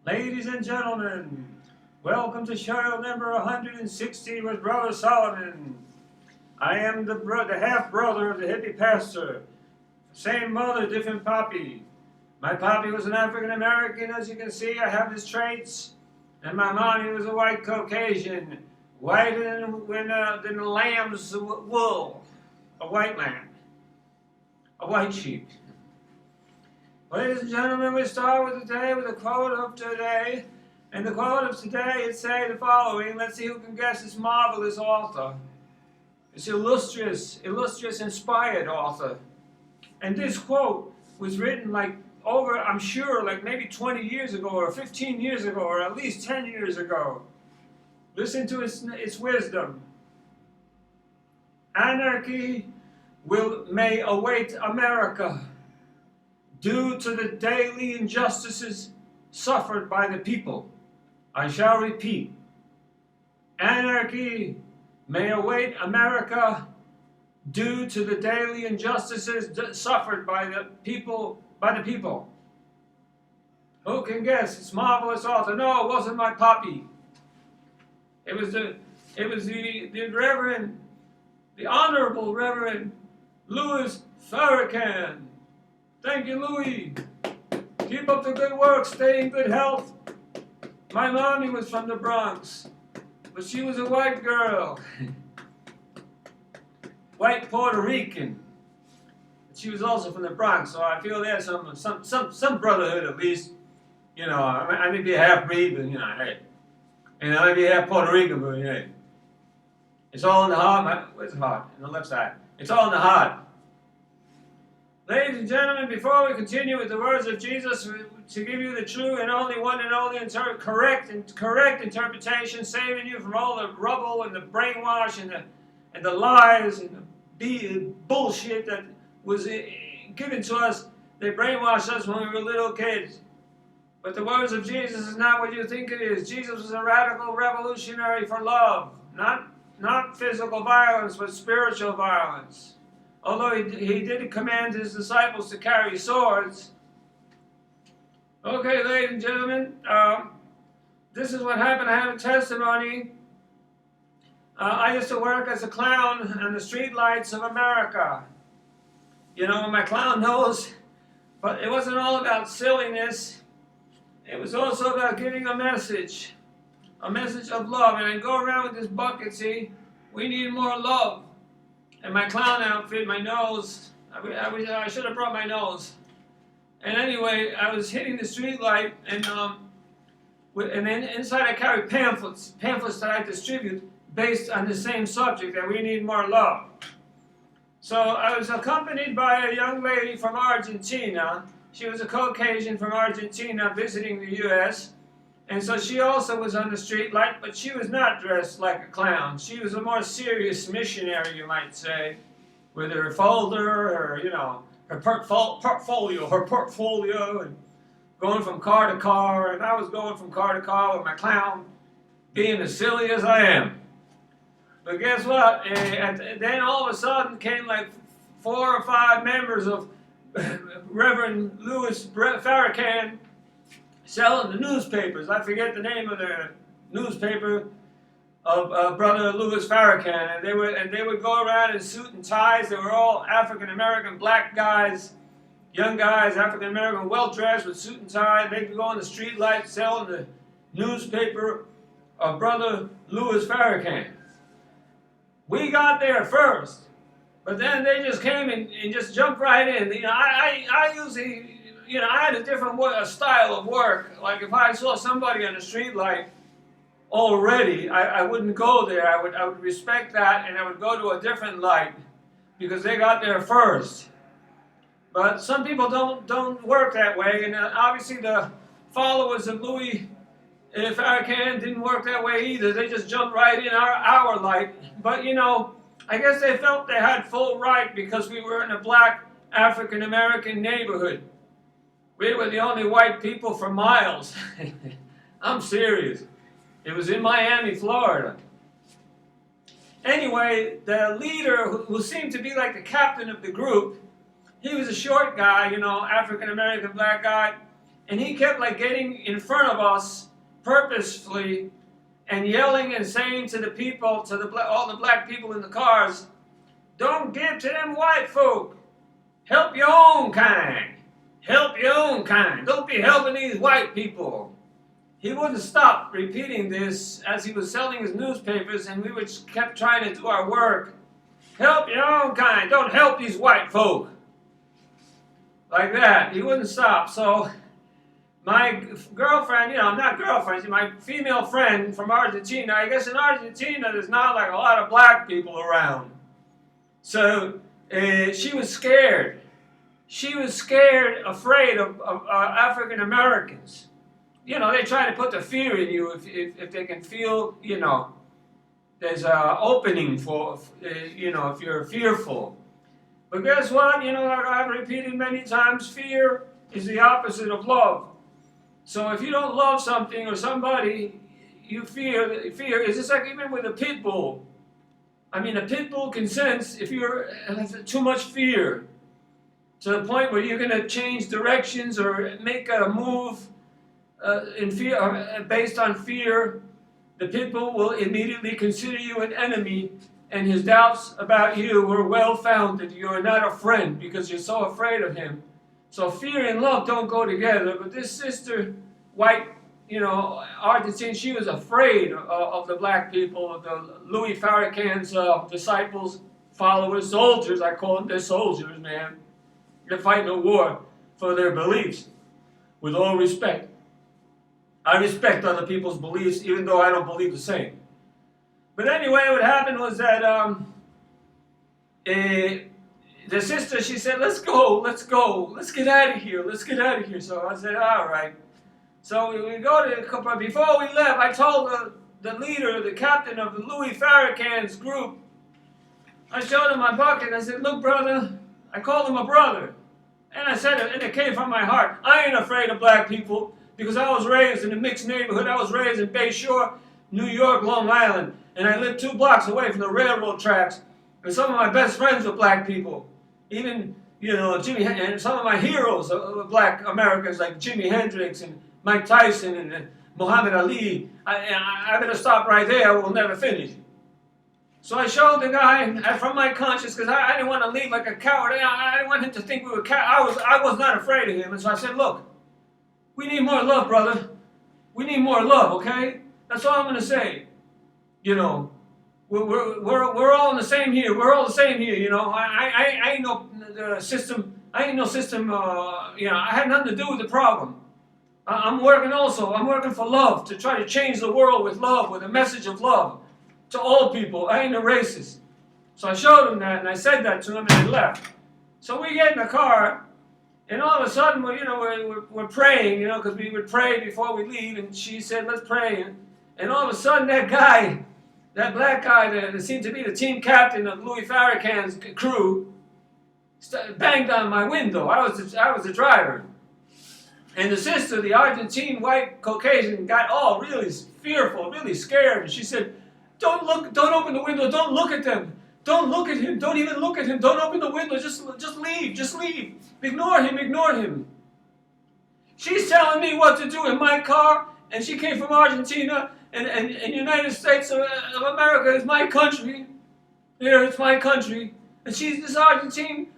Ladies and gentlemen, welcome to show number 160 with Brother Solomon. I am the half-brother of the Hippie Pastor. Same mother, different poppy. My poppy was an African-American, as you can see. I have his traits. And my mommy was a white Caucasian, whiter than the lamb's wool. A white lamb. A white sheep. Ladies and gentlemen, we start with today with a quote of today. And the quote of today is say the following. Let's see who can guess this marvelous author. This illustrious, inspired author. And this quote was written I'm sure, maybe 20 years ago, or 15 years ago, or at least 10 years ago. Listen to its wisdom. Anarchy may await America due to the daily injustices suffered by the people. I shall repeat. Anarchy may await America due to the daily injustices suffered by the people. Who can guess? It's marvelous author. No, it wasn't my poppy. It was the Reverend, the Honorable Reverend Louis Farrakhan. Thank you, Louis. Keep up the good work. Stay in good health. My mommy was from the Bronx, but she was a white girl. White Puerto Rican. She was also from the Bronx, so I feel there's some brotherhood at least. You know, I may be a half-breed, but hey. And I may be half Puerto Rican, but hey. It's all in the heart. Where's the heart? On the left side. It's all in the heart. Ladies and gentlemen, before we continue with the words of Jesus, to give you the true and only one and only correct interpretation, saving you from all the rubble and the brainwash and the lies and the bullshit that was given to us. They brainwashed us when we were little kids. But the words of Jesus is not what you think it is. Jesus was a radical revolutionary for love, not physical violence, but spiritual violence. Although he did command his disciples to carry swords. Okay, ladies and gentlemen, this is what happened. I have a testimony. I used to work as a clown on the street lights of America. You know, my clown nose. But it wasn't all about silliness. It was also about giving a message of love. And I go around with this bucket, see, we need more love. And my clown outfit, my nose, I should have brought my nose. And anyway, I was hitting the street light, and then inside I carry pamphlets that I distribute based on the same subject, that we need more love. So I was accompanied by a young lady from Argentina. She was a Caucasian from Argentina visiting the U.S., and so she also was on the street light, but she was not dressed like a clown. She was a more serious missionary, you might say, with her folder, her portfolio, and going from car to car, and I was going from car to car with my clown, being as silly as I am. But guess what? Then all of a sudden came 4 or 5 members of Reverend Louis Farrakhan, selling the newspapers. I forget the name of the newspaper of Brother Louis Farrakhan, and they would go around in suit and ties. They were all African American black guys, young guys, African American, well dressed with suit and tie. They'd go on the street light selling the newspaper of Brother Louis Farrakhan. We got there first, but then they just came and just jumped right in. I usually. I had a different style of work. Like if I saw somebody on the street light already, I wouldn't go there. I would respect that, and I would go to a different light because they got there first. But some people don't work that way, and obviously the followers of Louis Farrakhan didn't work that way either. They just jumped right in our light. But I guess they felt they had full right because we were in a black African American neighborhood. We were the only white people for miles. I'm serious. It was in Miami, Florida. Anyway, the leader, who seemed to be like the captain of the group, he was a short guy, African-American black guy, And he kept like getting in front of us purposefully and yelling and saying to the people, all the black people in the cars, don't give to them white folk. Help your own kind. Help your own kind. Don't be helping these white people. He wouldn't stop repeating this as he was selling his newspapers, and we kept trying to do our work. Help your own kind. Don't help these white folk. Like that. He wouldn't stop. So my girlfriend, not girlfriend, my female friend from Argentina, I guess in Argentina there's not like a lot of black people around. So she was scared. She was scared, afraid of African Americans. They try to put the fear in you if they can feel, there's an opening for, if you're fearful. But guess what? Like I've repeated many times, fear is the opposite of love. So if you don't love something or somebody, you fear. Fear is just like even with a pit bull. I mean, a pit bull can sense if you're too much fear, to the point where you're going to change directions or make a move in fear, based on fear. The pit bull will immediately consider you an enemy, and his doubts about you were well-founded. You are not a friend because you're so afraid of him. So fear and love don't go together. But this sister, white, Argentine, she was afraid of the black people, of the Louis Farrakhan's disciples, followers, soldiers. I call them, they're soldiers, man. They're fighting a war for their beliefs, with all respect. I respect other people's beliefs, even though I don't believe the same. But anyway, what happened was that the sister, she said, let's go, let's get out of here. So I said, all right. So we go to, before we left, I told the leader, the captain of the Louis Farrakhan's group, I showed him my bucket. I said, look, brother, I called him a brother. And I said it, and it came from my heart. I ain't afraid of black people because I was raised in a mixed neighborhood. I was raised in Bay Shore, New York, Long Island. And I lived 2 blocks away from the railroad tracks. And some of my best friends were black people. Even, Jimmy, and some of my heroes are black Americans like Jimi Hendrix and Mike Tyson and Muhammad Ali. I better stop right there. We'll never finish. So I showed the guy from my conscience, because I didn't want to leave like a coward. I didn't want him to think we were cowards. I was not afraid of him. And so I said, look, we need more love, brother. We need more love, okay? That's all I'm going to say. We're all in the same here. We're all the same here, I ain't no system. I ain't no system, I had nothing to do with the problem. I'm working also. I'm working for love, to try to change the world with love, with a message of love to all people. I ain't a racist. So I showed him that, and I said that to him, and he left. So we get in the car, and all of a sudden, we're praying, because we would pray before we leave, and she said, let's pray. And all of a sudden, that guy, that black guy that seemed to be the team captain of Louis Farrakhan's crew, banged on my window. I was the driver. And the sister, the Argentine white Caucasian, got all really fearful, really scared. And she said, don't open the window, don't look at them. Don't look at him, don't even look at him, don't open the window, just leave. Ignore him. She's telling me what to do in my car, and she came from Argentina, and United States of America is my country. Here, it's my country. And this Argentine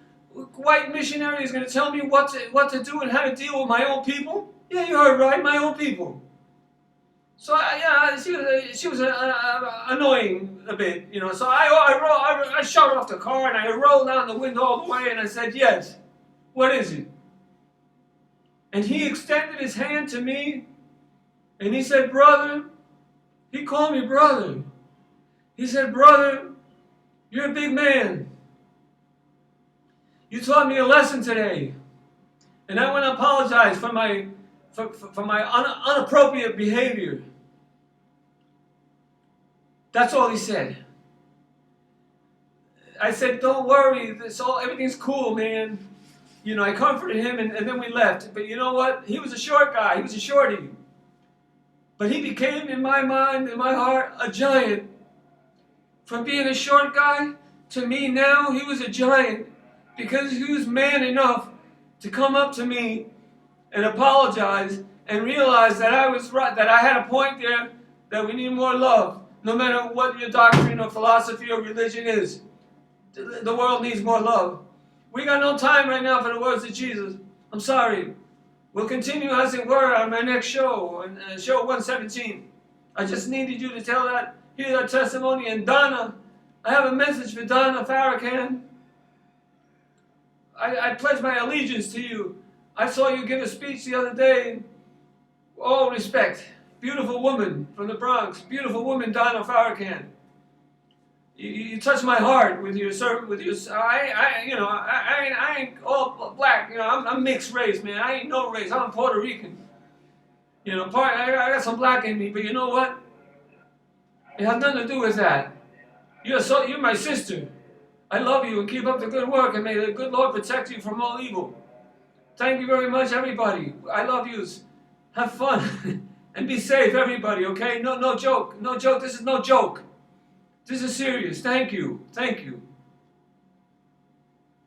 white missionary is going to tell me what to do and how to deal with my own people? Yeah, you heard right, my own people. So she was annoying a bit, So I shut off the car and I rolled down the window all the way and I said, yes, what is it? And he extended his hand to me and he said, brother, he called me brother. He said, brother, you're a big man. You taught me a lesson today. And I want to apologize for my inappropriate behavior. That's all he said. I said, don't worry, everything's cool, man. I comforted him and then we left. But you know what? He was a short guy. He was a shorty. But he became, in my mind, in my heart, a giant. From being a short guy, to me now, he was a giant. Because he was man enough to come up to me and apologize and realize that I was right, that I had a point there, that we need more love. No matter what your doctrine or philosophy or religion is, the world needs more love. We got no time right now for the words of Jesus. I'm sorry. We'll continue as it were on my next show, show 117. I just needed you to hear that testimony. And Donna, I have a message for Donna Farrakhan. I pledge my allegiance to you. I saw you give a speech the other day. All respect. Beautiful woman from the Bronx. Beautiful woman, Donna Farrakhan. You touch my heart with your I ain't all black. I'm mixed race, man. I ain't no race. I'm Puerto Rican. I got some black in me, but you know what? It has nothing to do with that. You're my sister. I love you, and keep up the good work, and may the good Lord protect you from all evil. Thank you very much, everybody. I love you. Have fun and be safe, everybody. Okay? No joke. No joke. This is no joke. This is serious. Thank you. Thank you.